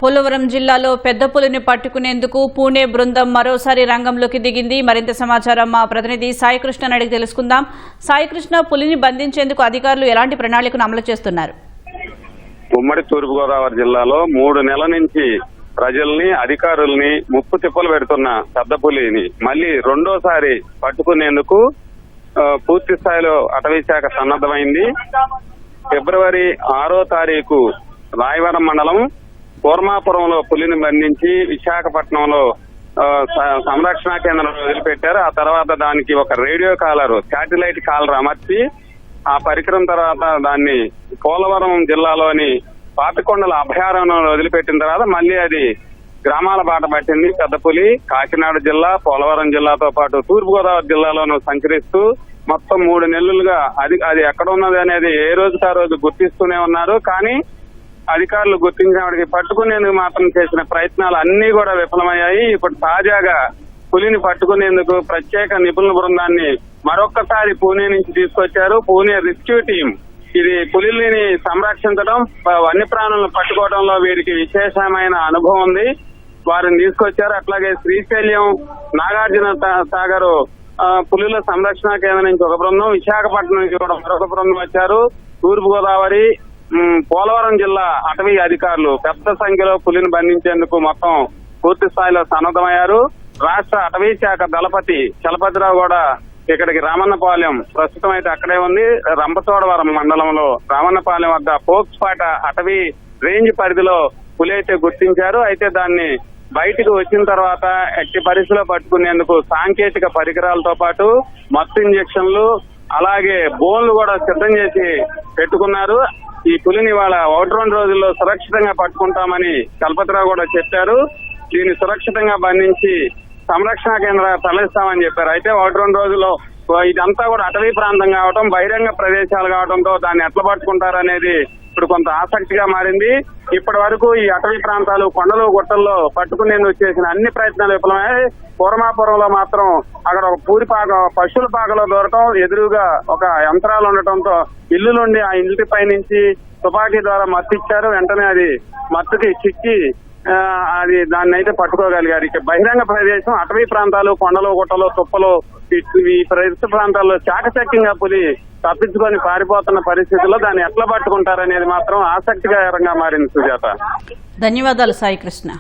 పోలవరం జిల్లాలో పెద్ద పులిని పట్టుకునేందుకు పూణే బృందం మరోసారి రంగంలోకి దిగింది. మరింత సమాచారం మా ప్రతినిధి సాయికృష్ణ అడిగి తెలుసుకుందాం. సాయికృష్ణ, పులిని బంధించేందుకు అధికారులు ఎలాంటి ప్రణాళికను అమలు చేస్తున్నారు? ఉమ్మడి తూర్పుగోదావరి జిల్లాలో 3 నెలల నుంచి ప్రజల్ని, అధికారుల్ని ముప్పు తిప్పలు పెడుతున్న పెద్ద పులిని మళ్లీ రెండోసారి పట్టుకునేందుకు పూర్తి స్థాయిలో అటవీ శాఖ సన్నద్దమైంది. ఫిబ్రవరి 6వ తారీఖు రాయవరం మండలం కూర్మాపురంలో పులిని బంధించి విశాఖపట్నంలో సంరక్షణ కేంద్రం వదిలిపెట్టారు. ఆ తర్వాత దానికి ఒక రేడియో కాలర్, శాటిలైట్ కాలర్ అమర్చి ఆ పరికరం తర్వాత దాన్ని పోలవరం జిల్లాలోని పాపికొండల అభయారణ్యంలో వదిలిపెట్టిన తర్వాత మళ్లీ అది గ్రామాల బాట పట్టింది. పెద్ద పులి కాకినాడ జిల్లా, పోలవరం జిల్లాతో పాటు తూర్పుగోదావరి జిల్లాలోనూ సంచరిస్తూ మొత్తం 3 నెలలుగా అది ఎక్కడ ఉన్నది అనేది ఏ రోజుకి ఆ రోజు గుర్తిస్తూనే ఉన్నారు. కానీ అధికారులు గుర్తించినప్పటికీ పట్టుకునేందుకు మాత్రం చేసిన ప్రయత్నాలు అన్ని కూడా విఫలమయ్యాయి. ఇప్పుడు తాజాగా పులిని పట్టుకునేందుకు ప్రత్యేక నిపుణుల బృందాన్ని మరొక్కసారి పూణే నుంచి తీసుకొచ్చారు. పూణే రెస్క్యూ టీం ఇది పులిని సంరక్షించడం, వన్యప్రాణులను పట్టుకోవడంలో వీరికి విశేషమైన అనుభవం ఉంది. వారిని తీసుకొచ్చారు. అట్లాగే శ్రీశైలం, నాగార్జున సాగర్ పులుల సంరక్షణ కేంద్రం నుంచి ఒక బృందం, విశాఖపట్నం నుంచి కూడా మరొక బృందం వచ్చారు. తూర్పుగోదావరి, పోలవరం జిల్లా అటవీ అధికారులు పెద్ద సంఖ్యలో పులిని బంధించేందుకు మొత్తం పూర్తి స్థాయిలో సన్నద్దమయ్యారు. రాష్ట్ర అటవీ శాఖ దళపతి చలపతిరావు కూడా ఇక్కడికి రామన్నపాలెం, ప్రస్తుతం అయితే అక్కడే ఉంది, రంపచోడవరం మండలంలో రామన్నపాలెం వద్ద పోక్స్పాట అటవీ రేంజ్ పరిధిలో పులి అయితే గుర్తించారు. అయితే దాన్ని బయటకు వచ్చిన తర్వాత ఎట్టి పరిస్థితిలో పట్టుకునేందుకు సాంకేతిక పరికరాలతో పాటు మత్తు ఇంజక్షన్లు, అలాగే బోన్లు కూడా సిద్ధం చేసి పెట్టుకున్నారు. ఈ పులిని వాళ్ళ 1-2 రోజుల్లో సురక్షితంగా పట్టుకుంటామని చలపతిరావు కూడా చెప్పారు. దీన్ని సురక్షితంగా బంధించి సంరక్షణ కేంద్రాలు తరలిస్తామని చెప్పారు. అయితే 1-2 రోజుల్లో ఇదంతా కూడా అటవీ ప్రాంతం కావడం, బహిరంగ ప్రదేశాలు కావడంతో దాన్ని ఎట్లా పట్టుకుంటారనేది ఇప్పుడు కొంత ఆసక్తిగా మారింది. ఇప్పటి వరకు ఈ అటవీ ప్రాంతాలు, కొండలు, గుట్టల్లో పట్టుకునేందుకు చేసిన అన్ని ప్రయత్నాలు విఫలమయ్యాయి. కూర్మాపురంలో మాత్రం అక్కడ ఒక పశువుల పాకలో దూరటం, ఎదురుగా ఒక యంత్రాలు ఉండటంతో ఇల్లు నుండి ఆ ఇంటిపై నుంచి తుపాకీ ద్వారా మత్తు ఇచ్చారు. వెంటనే అది మత్తుకి చిక్కి దాన్ని అయితే పట్టుకోగలిగారు. ఇక బహిరంగ ప్రదేశం, అటవీ ప్రాంతాలు, కొండలు, గుట్టలు, తుప్పలు, ఈ పరిసర ప్రాంతాల్లో చాకచక్యంగా పులి తప్పించుకొని పారిపోతున్న పరిస్థితుల్లో దాన్ని ఎట్లా పట్టుకుంటారనేది మాత్రం ఆసక్తికరంగా మారింది. సుజాత, ధన్యవాదాలు సాయికృష్ణ.